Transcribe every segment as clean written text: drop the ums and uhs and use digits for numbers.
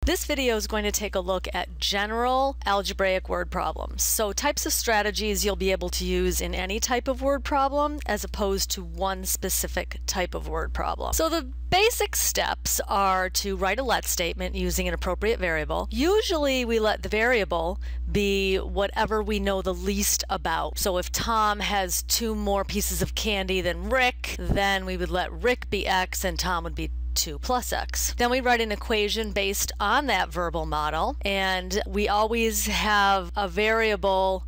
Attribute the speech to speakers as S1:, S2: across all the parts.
S1: This video is going to take a look at general algebraic word problems. So types of strategies you'll be able to use in any type of word problem as opposed to one specific type of word problem. So the basic steps are to write a let statement using an appropriate variable. Usually we let the variable be whatever we know the least about. So if Tom has 2 more pieces of candy than Rick, then we would let Rick be X and Tom would be 2 plus X. Then we write an equation based on that verbal model, and we always have a variable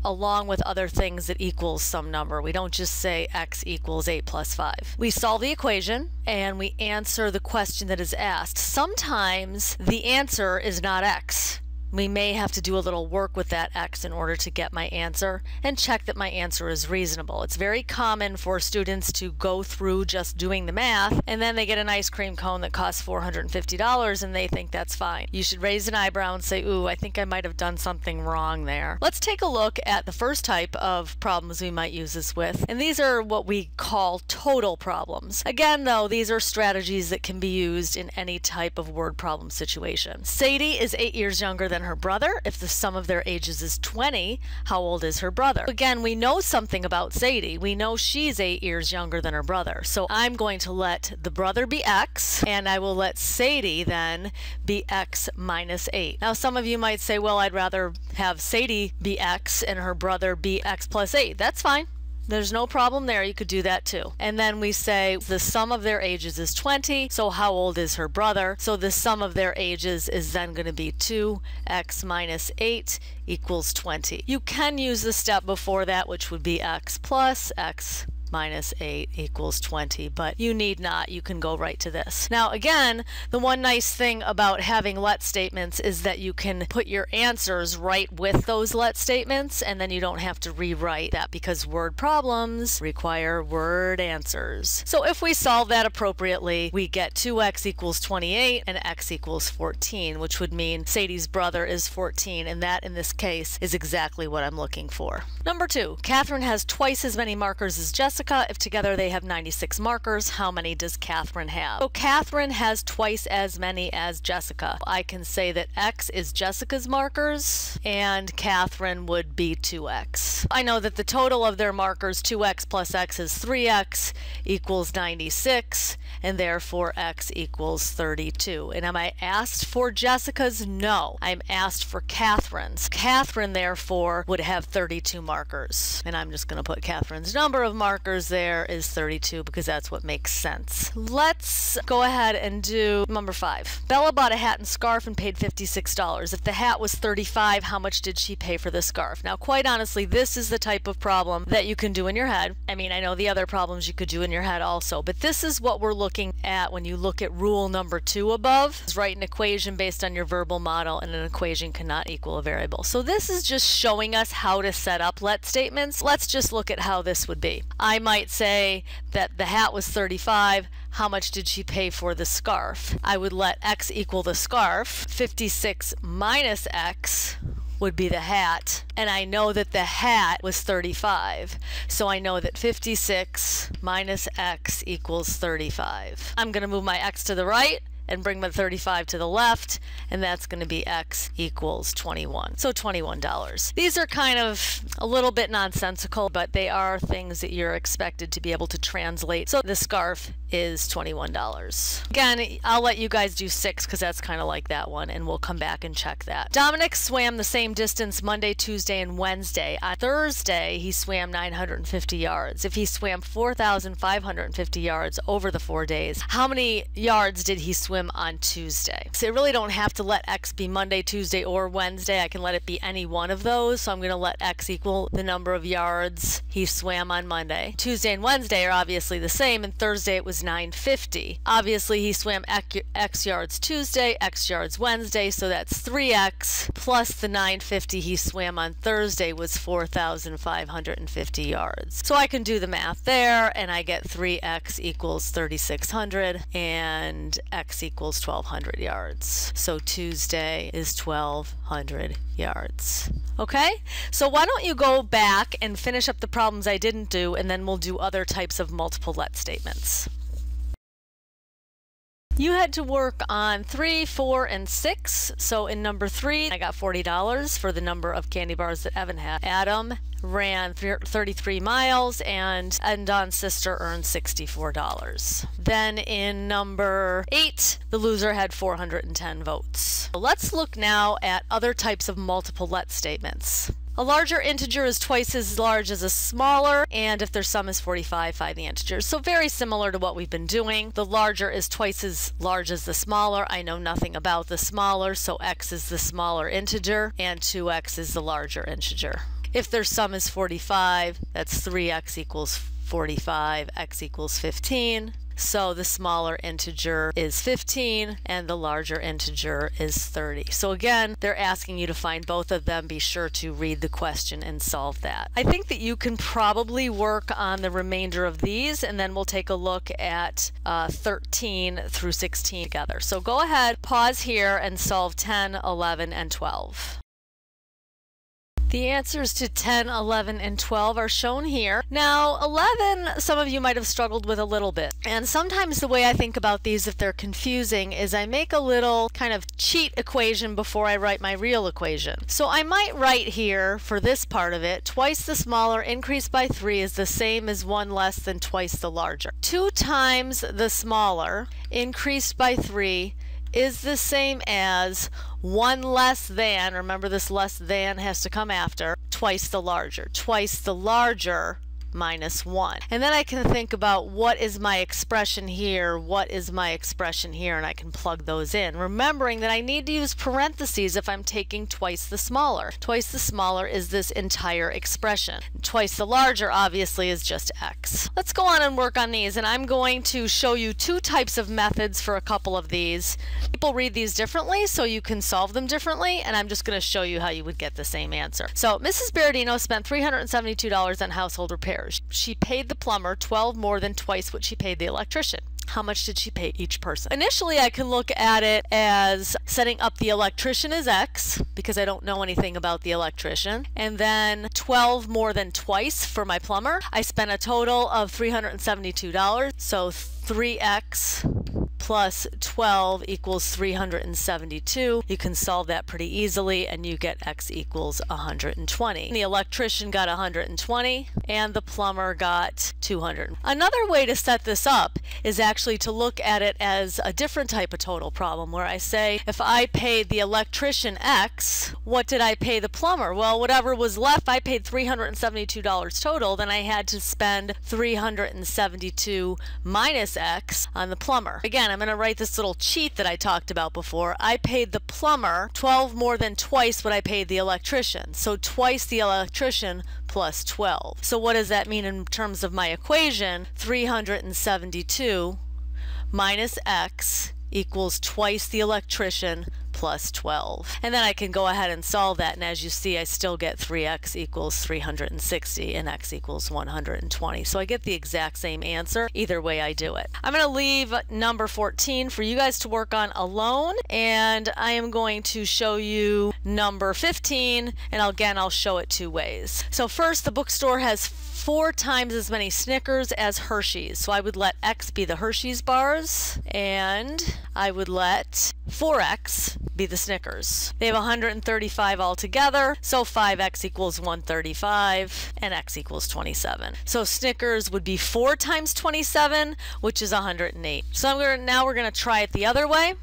S1: along with other things that equals some number. We don't just say X equals 8 plus 5. We solve the equation and we answer the question that is asked. Sometimes the answer is not X. We may have to do a little work with that X in order to get my answer and check that my answer is reasonable. It's very common for students to go through just doing the math and then they get an ice cream cone that costs $450 and they think that's fine. You should raise an eyebrow and say, ooh, I think I might have done something wrong there. Let's take a look at the first type of problems we might use this with, and these are what we call total problems. Again, though, these are strategies that can be used in any type of word problem situation. Sadie is 8 years younger than her brother. If the sum of their ages is 20, how old is her brother? Again, we know something about Sadie. We know she's 8 years younger than her brother. So I'm going to let the brother be X, and I will let Sadie then be X minus 8. Now some of you might say, well, I'd rather have Sadie be X and her brother be X plus 8. That's fine. There's no problem there. You could do that too. And then we say the sum of their ages is 20, so how old is her brother? So the sum of their ages is then going to be 2x minus 8 equals 20. You can use the step before that, which would be x plus x minus 8 equals 20, but you need not. You can go right to this. Now again, the one nice thing about having let statements is that you can put your answers right with those let statements, and then you don't have to rewrite that because word problems require word answers. So if we solve that appropriately, we get 2x equals 28 and x equals 14, which would mean Sadie's brother is 14, and that in this case is exactly what I'm looking for. Number 2, Catherine has twice as many markers as Jessica. If together they have 96 markers, how many does Catherine have? So Catherine has twice as many as Jessica. I can say that X is Jessica's markers and Catherine would be 2X. I know that the total of their markers, 2X plus X, is 3X equals 96, and therefore X equals 32. And am I asked for Jessica's? No. I'm asked for Catherine's. Catherine therefore would have 32 markers. And I'm just going to put Catherine's number of markers there is 32 because that's what makes sense. Let's go ahead and do number 5. Bella bought a hat and scarf and paid $56. If the hat was $35, how much did she pay for the scarf? Now, quite honestly, this is the type of problem that you can do in your head. I mean, I know the other problems you could do in your head also, but this is what we're looking at when you look at rule number 2 above. Is write an equation based on your verbal model, and an equation cannot equal a variable. So this is just showing us how to set up let statements. Let's just look at how this would be. I might say that the hat was $35. How much did she pay for the scarf? I would let X equal the scarf. 56 minus X would be the hat, and I know that the hat was 35, so I know that 56 minus X equals 35. I'm going to move my X to the right and bring my 35 to the left, and that's going to be X equals 21. So $21. These are kind of a little bit nonsensical, but they are things that you're expected to be able to translate. So the scarf is $21. Again, I'll let you guys do 6 because that's kind of like that one, and we'll come back and check that. Dominic swam the same distance Monday, Tuesday, and Wednesday. On Thursday, he swam 950 yards. If he swam 4,550 yards over the 4 days, how many yards did he swim on Tuesday? So I really don't have to let X be Monday, Tuesday, or Wednesday. I can let it be any one of those. So I'm going to let X equal the number of yards he swam on Monday. Tuesday and Wednesday are obviously the same, and Thursday it was was 950. Obviously, he swam X yards Tuesday, X yards Wednesday, so that's 3X plus the 950 he swam on Thursday was 4,550 yards. So I can do the math there, and I get 3X equals 3,600 and X equals 1,200 yards. So Tuesday is 1,200 yards. Okay, so why don't you go back and finish up the problems I didn't do, and then we'll do other types of multiple let statements. You had to work on 3, 4, and 6. So in number 3, I got $40 for the number of candy bars that Evan had. Adam ran 33 miles and Endon's sister earned $64. Then in number 8, the loser had 410 votes. Let's look now at other types of multiple let statements. A larger integer is twice as large as a smaller, and if their sum is 45, find the integers. So very similar to what we've been doing. The larger is twice as large as the smaller. I know nothing about the smaller, so x is the smaller integer, and 2x is the larger integer. If their sum is 45, that's 3x equals 45, x equals 15. So the smaller integer is 15 and the larger integer is 30. So again, they're asking you to find both of them. Be sure to read the question and solve that. I think that you can probably work on the remainder of these, and then we'll take a look at 13 through 16 together. So go ahead, pause here and solve 10, 11, and 12. The answers to 10, 11, and 12 are shown here. Now, 11, some of you might have struggled with a little bit. And sometimes the way I think about these, if they're confusing, is I make a little kind of cheat equation before I write my real equation. So I might write here, for this part of it, twice the smaller increased by 3 is the same as 1 less than twice the larger. 2 times the smaller increased by 3 is the same as 1 less than, remember this less than has to come after, twice the larger. Twice the larger minus 1. And then I can think about what is my expression here, what is my expression here, and I can plug those in. Remembering that I need to use parentheses if I'm taking twice the smaller. Twice the smaller is this entire expression. Twice the larger obviously is just x. Let's go on and work on these, and I'm going to show you 2 types of methods for a couple of these. People read these differently, so you can solve them differently, and I'm just going to show you how you would get the same answer. So Mrs. Berardino spent $372 on household repairs. She paid the plumber 12 more than twice what she paid the electrician. How much did she pay each person? Initially, I can look at it as setting up the electrician as X, because I don't know anything about the electrician, and then 12 more than twice for my plumber. I spent a total of $372, so 3X plus 12 equals 372. You can solve that pretty easily, and you get x equals 120. The electrician got 120 and the plumber got 200. Another way to set this up is actually to look at it as a different type of total problem, where I say if I paid the electrician x, what did I pay the plumber? Well, whatever was left, I paid $372 total, then I had to spend 372 minus x on the plumber. Again, I'm going to write this little cheat that I talked about before. I paid the plumber 12 more than twice what I paid the electrician. So twice the electrician plus 12. So what does that mean in terms of my equation? 372 minus x equals twice the electrician plus 12. And then I can go ahead and solve that, and as you see, I still get 3x equals 360 and x equals 120. So I get the exact same answer either way I do it. I'm going to leave number 14 for you guys to work on alone, and I am going to show you number 15, and again I'll show it 2 ways. So first, the bookstore has 4 times as many Snickers as Hershey's. So I would let x be the Hershey's bars, and I would let 4x be the Snickers. They have 135 altogether, so 5x equals 135 and x equals 27. So Snickers would be 4 times 27, which is 108. So now we're going to try it the other way.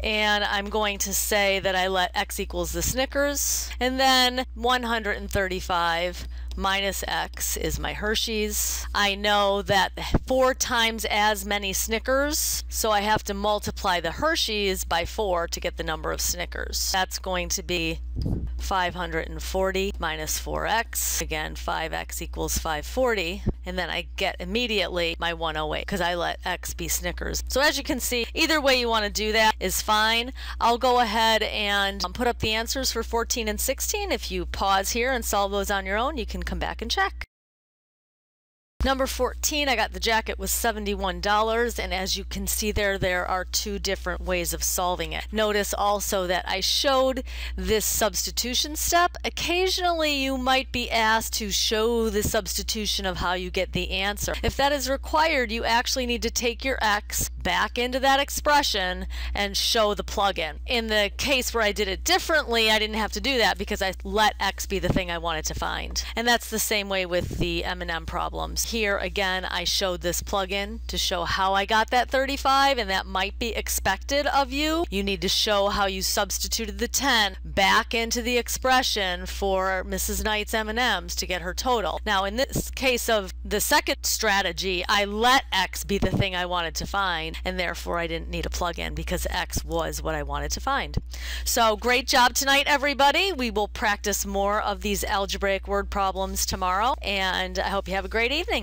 S1: And I'm going to say that I let x equals the Snickers, and then 135 minus x is my Hershey's. I know that 4 times as many Snickers, so I have to multiply the Hershey's by 4 to get the number of Snickers. That's going to be 540 minus 4x, again 5x equals 540, and then I get immediately my 108 because I let x be Snickers. So as you can see, either way you want to do that is fine. I'll go ahead and put up the answers for 14 and 16. If you pause here and solve those on your own, you can come back and check. Number 14, I got the jacket was $71, and as you can see there are two different ways of solving it. Notice also that I showed this substitution step. Occasionally you might be asked to show the substitution of how you get the answer. If that is required, you actually need to take your x back into that expression and show the plug-in. In the case where I did it differently, I didn't have to do that because I let x be the thing I wanted to find. And that's the same way with the M&M problems. Here again, I showed this plug-in to show how I got that 35, and that might be expected of you. You need to show how you substituted the 10 back into the expression for Mrs. Knight's M&Ms to get her total. Now in this case of the second strategy, I let x be the thing I wanted to find, and therefore I didn't need a plug-in because x was what I wanted to find. So great job tonight, everybody. We will practice more of these algebraic word problems tomorrow, and I hope you have a great evening.